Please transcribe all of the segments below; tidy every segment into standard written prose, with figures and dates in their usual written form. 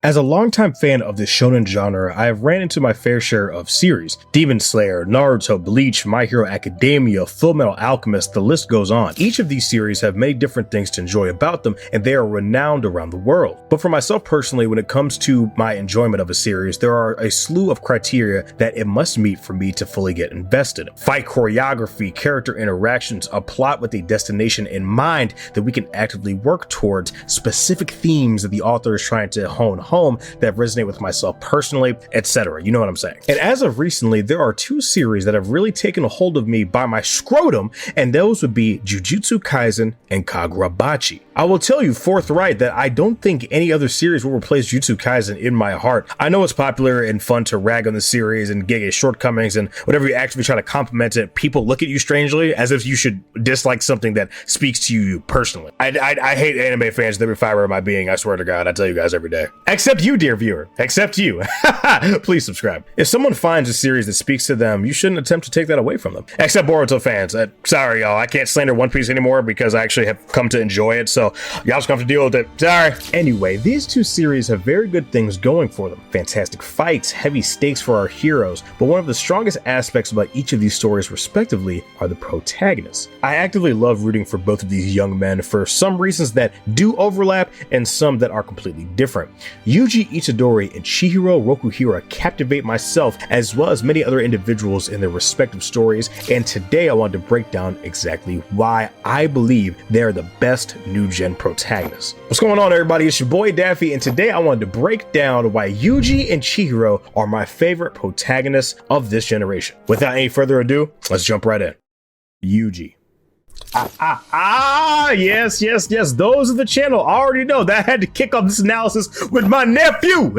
As a longtime fan of the shonen genre, I have ran into my fair share of series. Demon Slayer, Naruto, Bleach, My Hero Academia, Fullmetal Alchemist, the list goes on. Each of these series have many different things to enjoy about them, and they are renowned around the world. But for myself personally, when it comes to my enjoyment of a series, there are a slew of criteria that it must meet for me to fully get invested. Fight choreography, character interactions, a plot with a destination in mind that we can actively work towards, specific themes that the author is trying to hone home that resonate with myself personally, etc. You know what I'm saying? And as of recently, there are two series that have really taken a hold of me by my scrotum, and those would be Jujutsu Kaisen and Kagurabachi. I will tell you forthright that I don't think any other series will replace Jujutsu Kaisen in my heart. I know it's popular and fun to rag on the series and get its shortcomings, and whenever you actually try to compliment it, people look at you strangely as if you should dislike something that speaks to you personally. I hate anime fans with every fiber of my being, I swear to God. I tell you guys every day. Except you, dear viewer. Except you. Please subscribe. If someone finds a series that speaks to them, you shouldn't attempt to take that away from them. Except Boruto fans. Sorry, y'all. I can't slander One Piece anymore because I actually have come to enjoy it, so y'all just have to deal with it. Sorry. Anyway, these two series have very good things going for them. Fantastic fights, heavy stakes for our heroes, but one of the strongest aspects about each of these stories respectively are the protagonists. I actively love rooting for both of these young men for some reasons that do overlap and some that are completely different. Yuji Itadori and Chihiro Rokuhira captivate myself as well as many other individuals in their respective stories, and today I wanted to break down exactly why I believe they're the best new gen protagonists. What's going on, everybody? It's your boy Daffy, and today I wanted to break down why Yuji and Chihiro are my favorite protagonists of this generation. Without any further ado, let's jump right in. Yuji. Yes, those of the channel already know that I had to kick off this analysis with my nephew.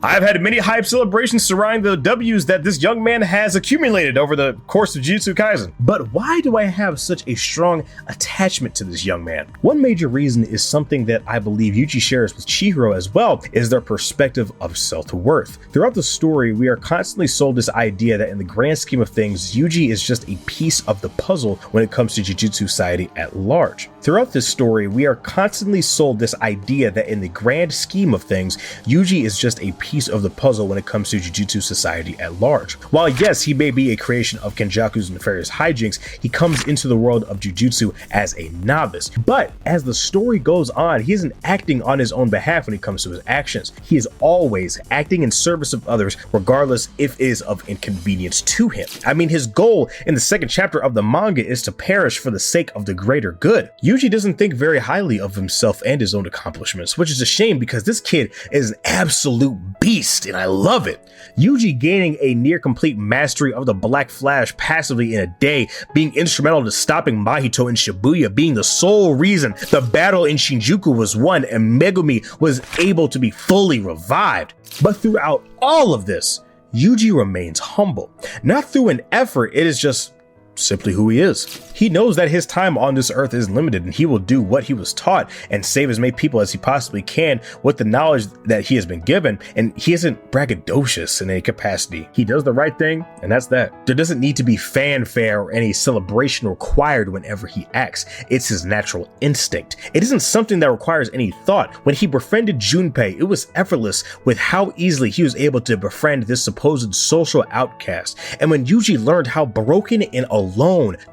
I've had many hype celebrations surrounding the W's that this young man has accumulated over the course of Jujutsu Kaisen. But why do I have such a strong attachment to this young man? One major reason is something that I believe Yuji shares with Chihiro as well, is their perspective of self-worth. Throughout the story, we are constantly sold this idea that in the grand scheme of things, Yuji is just a piece of the puzzle when it comes to Jujutsu society at large. Throughout this story, we are constantly sold this idea that in the grand scheme of things, Yuji is just a piece of the puzzle when it comes to Jujutsu society at large. While yes, he may be a creation of Kenjaku's nefarious hijinks, he comes into the world of Jujutsu as a novice. But as the story goes on, he isn't acting on his own behalf when it comes to his actions. He is always acting in service of others, regardless if it is of inconvenience to him. I mean, his goal in the second chapter of the manga is to perish for the sake of the greater good. Yuji doesn't think very highly of himself and his own accomplishments, which is a shame because this kid is an absolute beast and I love it. Yuji gaining a near complete mastery of the Black Flash passively in a day, being instrumental to stopping Mahito in Shibuya, being the sole reason the battle in Shinjuku was won and Megumi was able to be fully revived. But throughout all of this, Yuji remains humble. Not through an effort, it is just simply who he is. He knows that his time on this earth is limited and he will do what he was taught and save as many people as he possibly can with the knowledge that he has been given, and he isn't braggadocious in any capacity. He does the right thing, and that's that. There doesn't need to be fanfare or any celebration required whenever he acts. It's his natural instinct. It isn't something that requires any thought. When he befriended Junpei, it was effortless with how easily he was able to befriend this supposed social outcast. And when Yuji learned how broken and alone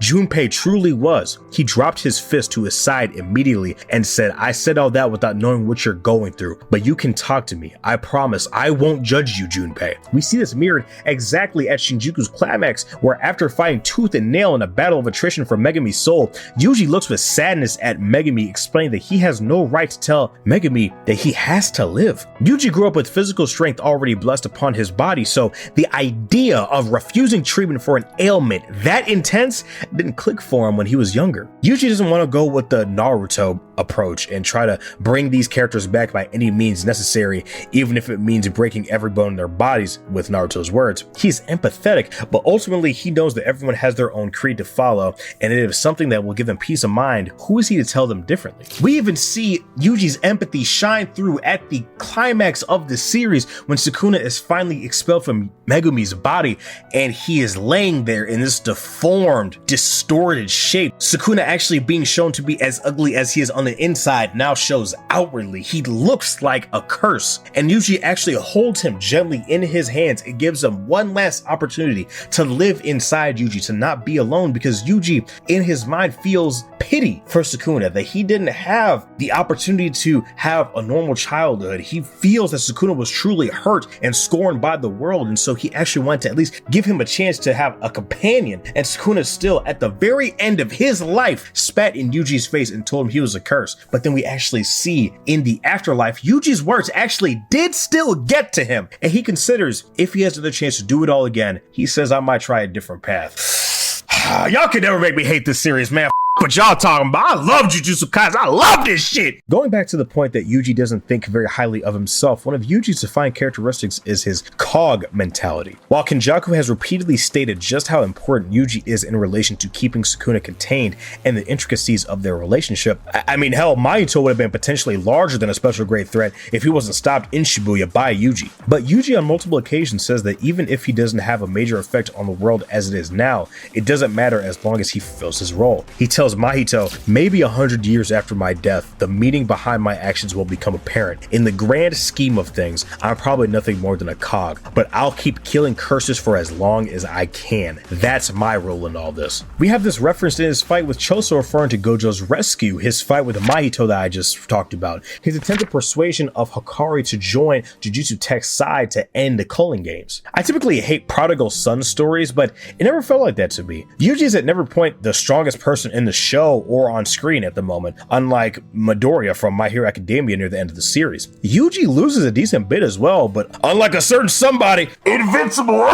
Junpei truly was, he dropped his fist to his side immediately and said, "I said all that without knowing what you're going through, but you can talk to me. I promise I won't judge you, Junpei." We see this mirrored exactly at Shinjuku's climax, where after fighting tooth and nail in a battle of attrition for Megumi's soul, Yuji looks with sadness at Megumi, explaining that he has no right to tell Megumi that he has to live. Yuji grew up with physical strength already blessed upon his body, so the idea of refusing treatment for an ailment that intense didn't click for him when he was younger. Yuji doesn't want to go with the Naruto approach and try to bring these characters back by any means necessary, even if it means breaking every bone in their bodies, with Naruto's words. He's empathetic, but ultimately he knows that everyone has their own creed to follow, and it is something that will give them peace of mind. Who is he to tell them differently? We even see Yuji's empathy shine through at the climax of the series when Sukuna is finally expelled from Megumi's body and he is laying there in this deformed deformed, distorted shape. Sukuna actually being shown to be as ugly as he is on the inside now shows outwardly. He looks like a curse, and Yuji actually holds him gently in his hands and gives him one last opportunity to live inside Yuji, to not be alone, because Yuji in his mind feels pity for Sukuna, that he didn't have the opportunity to have a normal childhood. He feels that Sukuna was truly hurt and scorned by the world, and so he actually wanted to at least give him a chance to have a companion. And Sukuna still, at the very end of his life, spat in Yuji's face and told him he was a curse. But then we actually see in the afterlife, Yuji's words actually did still get to him, and he considers if he has another chance to do it all again, he says, I might try a different path. Y'all can never make me hate this series, man. What y'all talking about? I love Jujutsu Kaisen. I love this shit. Going back to the point that Yuji doesn't think very highly of himself, one of Yuji's defining characteristics is his cog mentality. While Kenjaku has repeatedly stated just how important Yuji is in relation to keeping Sukuna contained and the intricacies of their relationship, I mean, hell, Mahito would have been potentially larger than a special grade threat if he wasn't stopped in Shibuya by Yuji. But Yuji on multiple occasions says that even if he doesn't have a major effect on the world as it is now, it doesn't matter as long as he fulfills his role. He tells Mahito, maybe 100 years after my death, the meaning behind my actions will become apparent. In the grand scheme of things, I'm probably nothing more than a cog, but I'll keep killing curses for as long as I can. That's my role in all this. We have this reference in his fight with Choso referring to Gojo's rescue, his fight with Mahito that I just talked about, his attempted persuasion of Hikari to join Jujutsu Tech's side to end the culling games. I typically hate prodigal son stories, but it never felt like that to me. Yuji is at never point the strongest person in the show or on screen at the moment, unlike Midoriya from My Hero Academia near the end of the series. Yuji loses a decent bit as well, but unlike a certain somebody, invincible,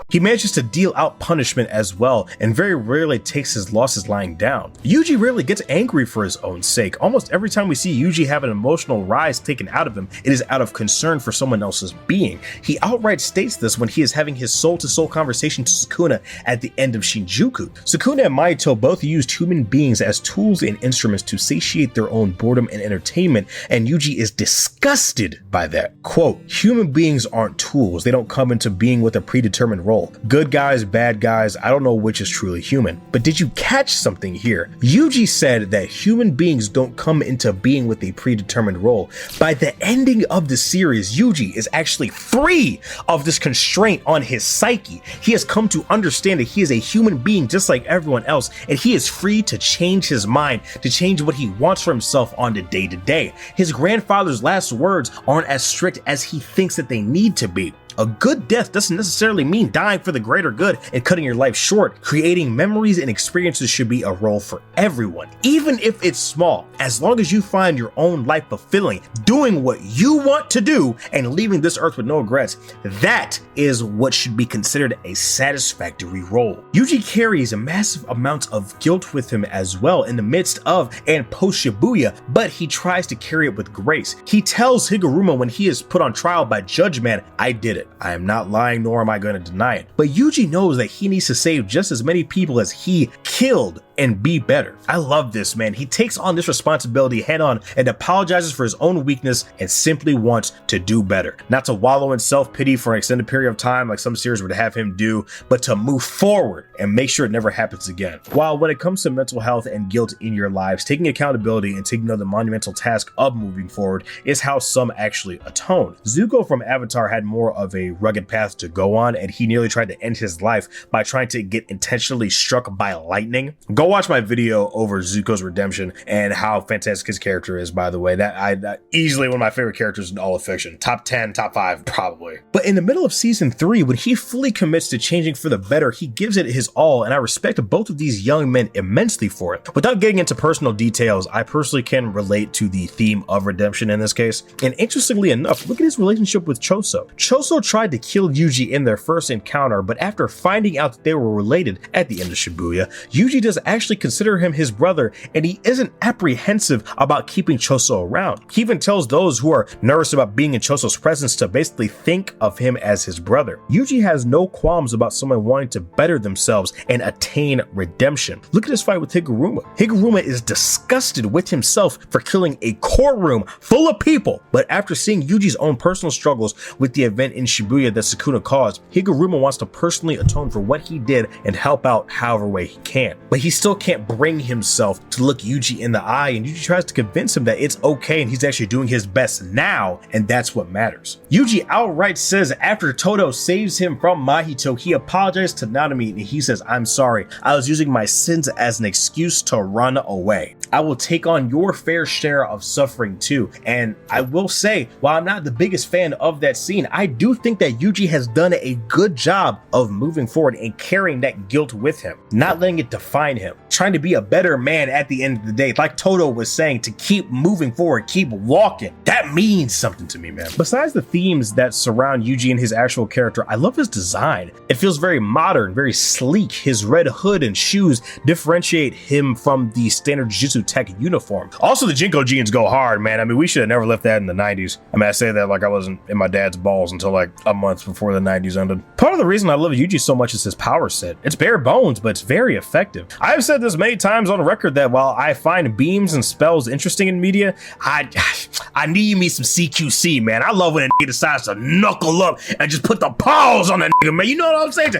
he manages to deal out punishment as well, and very rarely takes his losses lying down. Yuji rarely gets angry for his own sake. Almost every time we see Yuji have an emotional rise taken out of him, it is out of concern for someone else's being. He outright states this when he is having his soul-to-soul conversation to Sukuna at the end of Shinjuku. Sukuna and Mahito both used human beings as tools and instruments to satiate their own boredom and entertainment, and Yuji is disgusted by that. Quote, human beings aren't tools. They don't come into being with a predetermined role. Good guys, bad guys, I don't know which is truly human. But did you catch something here? Yuji said that human beings don't come into being with a predetermined role. By the ending of the series, Yuji is actually free of this constraint on his psyche. He has come to understand that he is a human being just like everyone else, and he is free to change his mind, to change what he wants for himself on the day-to-day. His grandfather's last words aren't as strict as he thinks that they need to be. A good death doesn't necessarily mean dying for the greater good and cutting your life short. Creating memories and experiences should be a role for everyone, even if it's small. As long as you find your own life fulfilling, doing what you want to do and leaving this earth with no regrets, that is what should be considered a satisfactory role. Yuji carries a massive amount of guilt with him as well in the midst of and post Shibuya, but he tries to carry it with grace. He tells Higuruma when he is put on trial by Judge Man, I did it. I am not lying, nor am I going to deny it. But Yuji knows that he needs to save just as many people as he killed and be better. I love this, man. He takes on this responsibility head on and apologizes for his own weakness and simply wants to do better. Not to wallow in self-pity for an extended period of time like some series would have him do, but to move forward and make sure it never happens again. While when it comes to mental health and guilt in your lives, taking accountability and taking on the monumental task of moving forward is how some actually atone. Zuko from Avatar had more of a rugged path to go on, and he nearly tried to end his life by trying to get intentionally struck by lightning. Go watch my video over Zuko's redemption and how fantastic his character is, by the way. That easily one of my favorite characters in all of fiction. Top 10, top 5, probably. But in the middle of season 3, when he fully commits to changing for the better, he gives it his all, and I respect both of these young men immensely for it. Without getting into personal details, I personally can relate to the theme of redemption in this case. And interestingly enough, look at his relationship with Choso. Choso tried to kill Yuji in their first encounter, but after finding out that they were related at the end of Shibuya, Yuji does actually actually consider him his brother, and he isn't apprehensive about keeping Choso around. He even tells those who are nervous about being in Choso's presence to basically think of him as his brother. Yuji has no qualms about someone wanting to better themselves and attain redemption. Look at his fight with Higuruma. Higuruma is disgusted with himself for killing a courtroom full of people, but after seeing Yuji's own personal struggles with the event in Shibuya that Sukuna caused, Higuruma wants to personally atone for what he did and help out however way he can. But he still can't bring himself to look Yuji in the eye, and Yuji tries to convince him that it's okay and he's actually doing his best now, and that's what matters. Yuji outright says after Todo saves him from Mahito, he apologized to Nanami and he says, "I'm sorry, I was using my sins as an excuse to run away. I will take on your fair share of suffering too." And I will say, while I'm not the biggest fan of that scene, I do think that Yuji has done a good job of moving forward and carrying that guilt with him, not letting it define him, trying to be a better man at the end of the day. Like Todo was saying, to keep moving forward, keep walking. That means something to me, man. Besides the themes that surround Yuji and his actual character, I love his design. It feels very modern, very sleek. His red hood and shoes differentiate him from the standard Jujutsu Tech uniform. Also, the Jinko jeans go hard, man. I mean, we should have never left that in the 90s. I mean, I say that like I wasn't in my dad's balls until like a month before the 90s ended. Part of the reason I love Yuji so much is his power set. It's bare bones, but it's very effective. I've said this many times on record that while I find beams and spells interesting in media, I need me some CQC, man. I love when a nigga decides to knuckle up and just put the paws on a nigga, man. You know what I'm saying?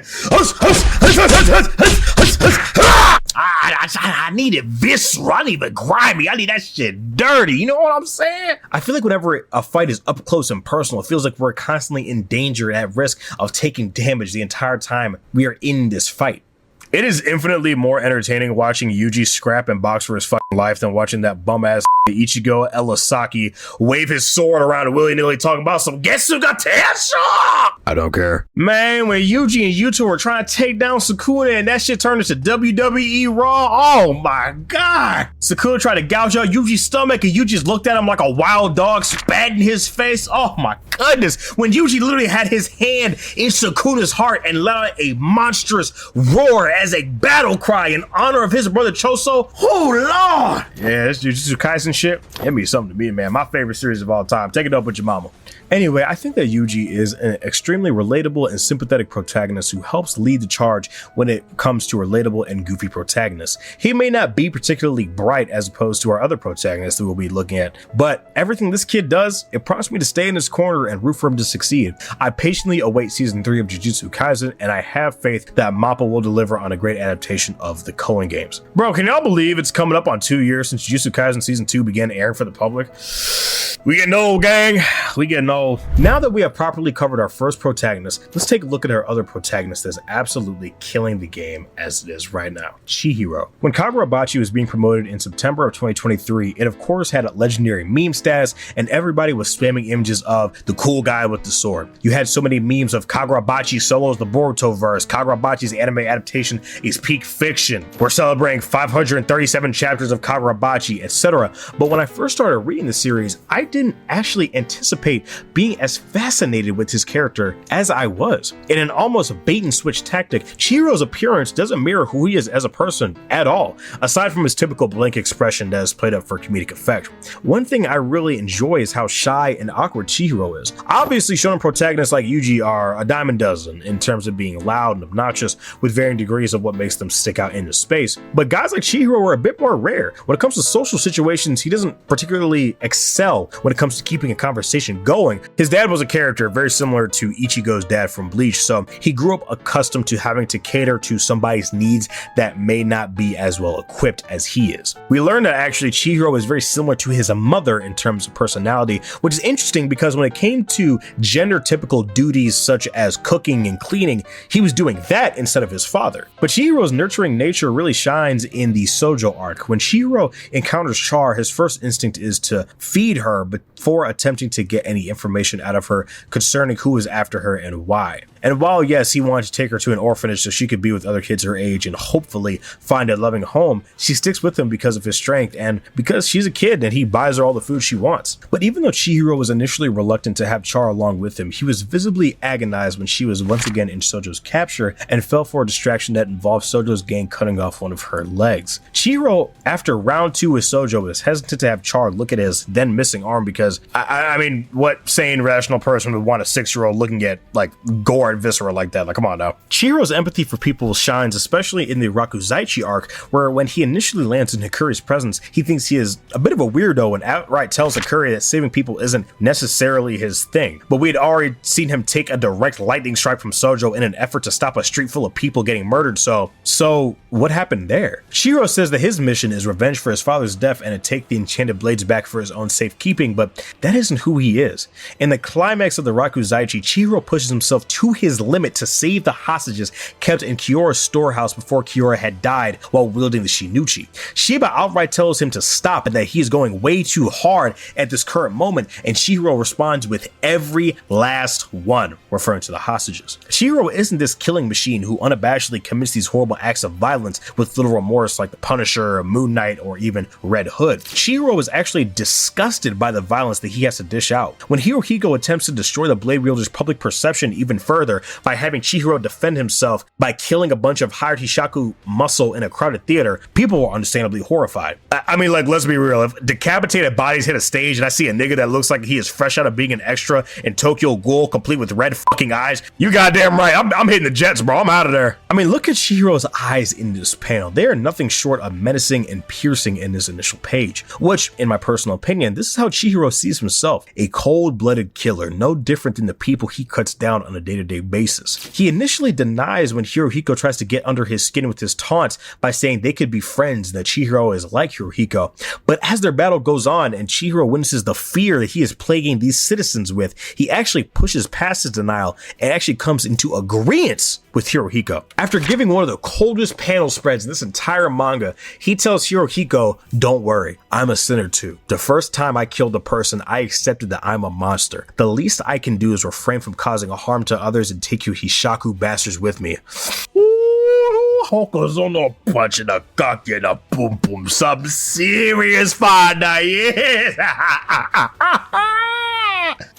I need it visceral. I need it grimy. I need that shit dirty. You know what I'm saying? I feel like whenever a fight is up close and personal, it feels like we're constantly in danger and at risk of taking damage the entire time we are in this fight. It is infinitely more entertaining watching Yuji scrap and box for his fucking life than watching that bum-ass Ichigo Elasaki wave his sword around willy-nilly talking about some Getsu ga Tensho! I don't care. Man, when Yuji and Yuta were trying to take down Sukuna and that shit turned into WWE Raw, oh my god! Sukuna tried to gouge out Yuji's stomach and Yuji just looked at him like a wild dog, spat in his face. Oh my goodness! When Yuji literally had his hand in Sukuna's heart and let out a monstrous roar as a battle cry in honor of his brother Choso. Oh lord! Yeah, this Jujutsu Kaisen shit, it means something to me, man. My favorite series of all time. Take it up with your mama. Anyway, I think that Yuji is an extremely relatable and sympathetic protagonist who helps lead the charge when it comes to relatable and goofy protagonists. He may not be particularly bright as opposed to our other protagonists that we'll be looking at, but everything this kid does, it prompts me to stay in his corner and root for him to succeed. I patiently await season 3 of Jujutsu Kaisen, and I have faith that MAPPA will deliver on a great adaptation of the Koen games. Bro, can y'all believe it's coming up on 2 years since Jujutsu Kaisen season 2 began airing for the public? We getting old, gang. We getting old. Now that we have properly covered our first protagonist, let's take a look at our other protagonist that's absolutely killing the game as it is right now, Chihiro. When Kagurabachi was being promoted in September of 2023, it of course had a legendary meme status, and everybody was spamming images of the cool guy with the sword. You had so many memes of Kagurabachi solos the Boruto verse, Kagurabachi's anime adaptation is peak fiction, we're celebrating 537 chapters of Kagurabachi, etc. But when I first started reading the series, I didn't actually anticipate being as fascinated with his character as I was. In an almost bait and switch tactic, Chihiro's appearance doesn't mirror who he is as a person at all, aside from his typical blank expression that is played up for comedic effect. One thing I really enjoy is how shy and awkward Chihiro is. Obviously, shonen protagonists like Yuji are a dime a dozen in terms of being loud and obnoxious with varying degrees of what makes them stick out into space, but guys like Chihiro are a bit more rare. When it comes to social situations, he doesn't particularly excel when it comes to keeping a conversation going. His dad was a character very similar to Ichigo's dad from Bleach, so he grew up accustomed to having to cater to somebody's needs that may not be as well equipped as he is. We learned that actually Chihiro is very similar to his mother in terms of personality, which is interesting because when it came to gender typical duties such as cooking and cleaning, he was doing that instead of his father. But Chihiro's nurturing nature really shines in the Sojo arc. When Chihiro encounters Char, his first instinct is to feed her before attempting to get any information out of her concerning who is after her and why. And while, yes, he wanted to take her to an orphanage so she could be with other kids her age and hopefully find a loving home, she sticks with him because of his strength and because she's a kid and he buys her all the food she wants. But even though Chihiro was initially reluctant to have Char along with him, he was visibly agonized when she was once again in Sojo's capture and fell for a distraction that involved Sojo's gang cutting off one of her legs. Chihiro, after round 2 with Sojo, is hesitant to have Char look at his then missing arm because, I mean, what sane, rational person would want a 6-year-old looking at, like, gore and viscera like that? Like, come on now. Chihiro's empathy for people shines, especially in the Rakuzaichi arc, where when he initially lands in Hikuri's presence, he thinks he is a bit of a weirdo and outright tells Hikuri that saving people isn't necessarily his thing. But we had already seen him take a direct lightning strike from Sojo in an effort to stop a street full of people getting murdered, so what happened there? Chihiro says that his mission is revenge for his father's death and to take the enchanted blades back for his own safekeeping, but that isn't who he is. In the climax of the Rakuzaichi, Chihiro pushes himself to his limit to save the hostages kept in Kyora's storehouse before Kyora had died while wielding the Shinuchi. Shiba outright tells him to stop and that he is going way too hard at this current moment, and Chihiro responds with every last one, referring to the hostages. Chihiro isn't this killing machine who unabashedly commits these horrible acts of violence with little remorse like the Punisher, Moon Knight, or even Red Hood. Chihiro is actually disgusted by the violence that he has to dish out. When Hirohiko attempts to destroy the Blade Wielder's public perception even further by having Chihiro defend himself by killing a bunch of hired Hishaku muscle in a crowded theater, people were understandably horrified. I mean, like, let's be real. If decapitated bodies hit a stage and I see a nigga that looks like he is fresh out of being an extra in Tokyo Ghoul, complete with red fucking eyes, you goddamn right, I'm hitting the jets, bro. I'm out of there. I mean, look at Chihiro's eyes in this panel. They are nothing short of menacing and piercing in this initial page, which, in my personal opinion, this is how Chihiro sees himself, a cold-blooded killer, no different than the people he cuts down on a day-to-day basis. He initially denies when Hirohiko tries to get under his skin with his taunts by saying they could be friends, that Chihiro is like Hirohiko, but as their battle goes on and Chihiro witnesses the fear that he is plaguing these citizens with, he actually pushes past his denial and actually comes into agreement with Hirohiko. After giving one of the coldest panel spreads in this entire manga, he tells Hirohiko, "Don't worry, I'm a sinner too. The first time I killed a person, I accepted that I'm a monster. The least I can do is refrain from causing a harm to others and take you Hishaku bastards with me." Hokozono punch in the cock in a boom boom, some serious fun, yeah.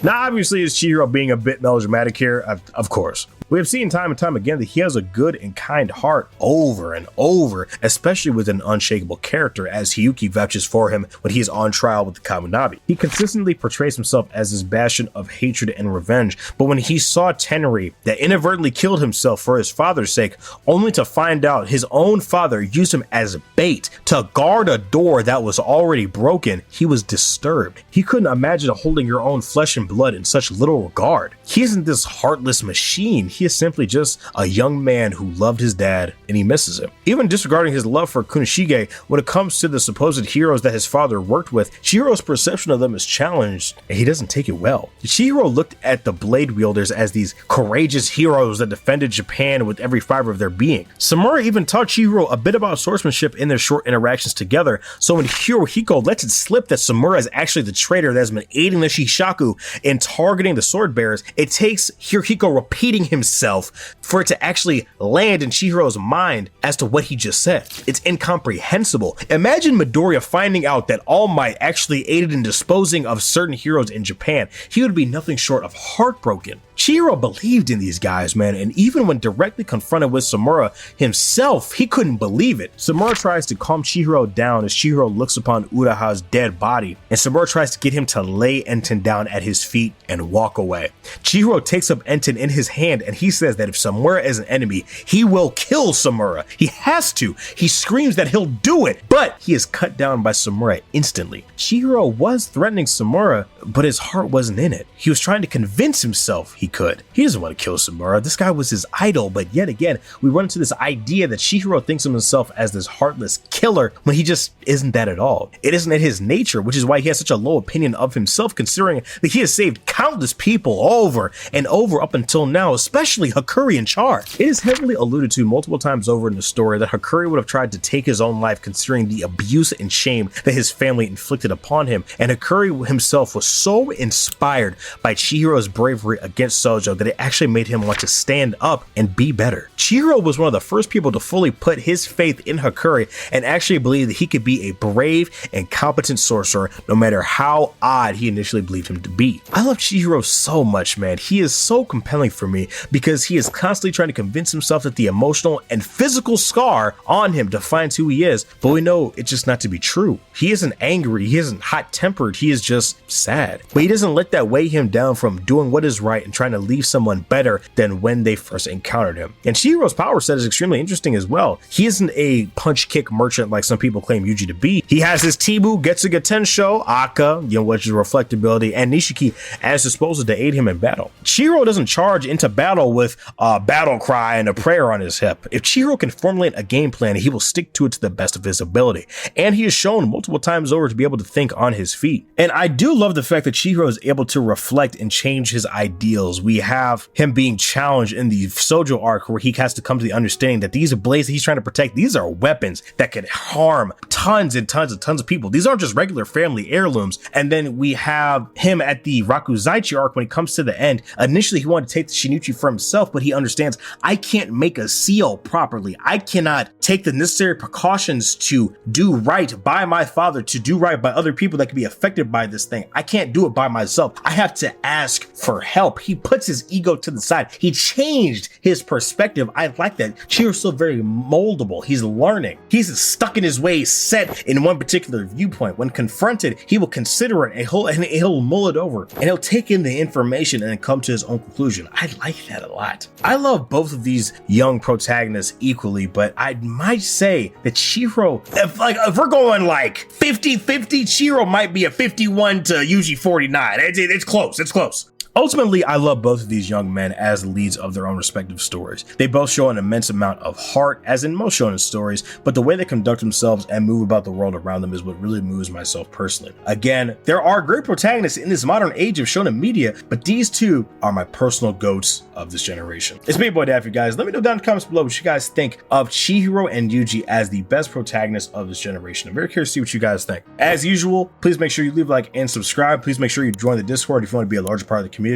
Now, obviously, is Chihiro being a bit melodramatic here? Of course. We have seen time and time again that he has a good and kind heart over and over, especially with an unshakable character, as Hiyuki vouches for him when he is on trial with the Kaminabi. He consistently portrays himself as this bastion of hatred and revenge, but when he saw Tenri that inadvertently killed himself for his father's sake, only to find out his own father used him as bait to guard a door that was already broken, he was disturbed. He couldn't imagine holding your own flesh and blood in such little regard. He isn't this heartless machine. He is simply just a young man who loved his dad and he misses him. Even disregarding his love for Kunishige, when it comes to the supposed heroes that his father worked with, Chihiro's perception of them is challenged and he doesn't take it well. Chihiro looked at the Blade Wielders as these courageous heroes that defended Japan with every fiber of their being. Samura even taught Chihiro a bit about swordsmanship in their short interactions together, so when Hirohiko lets it slip that Samura is actually the traitor that has been aiding the Shishaku in targeting the sword bearers, it takes Hirohiko repeating himself for it to actually land in Chihiro's mind as to what he just said. It's incomprehensible. Imagine Midoriya finding out that All Might actually aided in disposing of certain heroes in Japan. He would be nothing short of heartbroken. Chihiro believed in these guys, man, and even when directly confronted with Samura himself, he couldn't believe it. Samura tries to calm Chihiro down as Chihiro looks upon Uraha's dead body, and Samura tries to get him to lay Enten down at his feet and walk away. Chihiro takes up Enten in his hand and he says that if Samura is an enemy, he will kill Samura. He has to. He screams that he'll do it, but he is cut down by Samura instantly. Chihiro was threatening Samura, but his heart wasn't in it. He was trying to convince himself he could. He doesn't want to kill Samura. This guy was his idol, but yet again, we run into this idea that Chihiro thinks of himself as this heartless killer when he just isn't that at all. It isn't in his nature, which is why he has such a low opinion of himself, considering that he has saved countless people over and over up until now, especially Hakuri and Char. It is heavily alluded to multiple times over in the story that Hakuri would have tried to take his own life considering the abuse and shame that his family inflicted upon him, and Hakuri himself was so inspired by Chihiro's bravery against shoujo that it actually made him want to stand up and be better. Chihiro was one of the first people to fully put his faith in Hakuri and actually believe that he could be a brave and competent sorcerer no matter how odd he initially believed him to be. I love Chihiro so much, man. He is so compelling for me because he is constantly trying to convince himself that the emotional and physical scar on him defines who he is, but we know it's just not to be true. He isn't angry, he isn't hot-tempered, he is just sad. But he doesn't let that weigh him down from doing what is right and trying to leave someone better than when they first encountered him. And Chihiro's power set is extremely interesting as well. He isn't a punch-kick merchant like some people claim Yuji to be. He has his Tibu, Getsuga Tensho, Aka, which is reflectability, and Nishiki as disposal to aid him in battle. Chihiro doesn't charge into battle with a battle cry and a prayer on his hip. If Chihiro can formulate a game plan, he will stick to it to the best of his ability. And he has shown multiple times over to be able to think on his feet. And I do love the fact that Chihiro is able to reflect and change his ideals. We have him being challenged in the Sojo arc where he has to come to the understanding that these blades that he's trying to protect, these are weapons that could harm tons and tons and tons of people. These aren't just regular family heirlooms. And then we have him at the Rakuzaichi arc when it comes to the end. Initially, he wanted to take the Shinichi for himself, but he understands I can't make a seal properly. I cannot take the necessary precautions to do right by my father, to do right by other people that could be affected by this thing. I can't do it by myself. I have to ask for help. He puts his ego to the side. He changed his perspective. I like that. Chihiro's still very moldable. He's learning. He's stuck in his ways, set in one particular viewpoint. When confronted, he will consider it and he'll mull it over and he'll take in the information and come to his own conclusion. I like that a lot. I love both of these young protagonists equally, but I might say that Chihiro, if we're going like 50-50, Chihiro might be a 51 to Yuji 49. It's close. It's close. Ultimately, I love both of these young men as leads of their own respective stories. They both show an immense amount of heart, as in most shonen stories, but the way they conduct themselves and move about the world around them is what really moves myself personally. Again, there are great protagonists in this modern age of shonen media, but these two are my personal goats of this generation. It's me, your boy Daffy, guys. Let me know down in the comments below what you guys think of Chihiro and Yuji as the best protagonists of this generation. I'm very curious to see what you guys think. As usual, please make sure you leave a like and subscribe. Please make sure you join the Discord if you want to be a larger part of the community.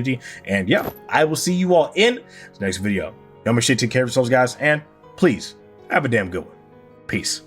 And yeah, I will see you all in the next video. Y'all make sure you take care of yourselves, guys, and please have a damn good one. Peace.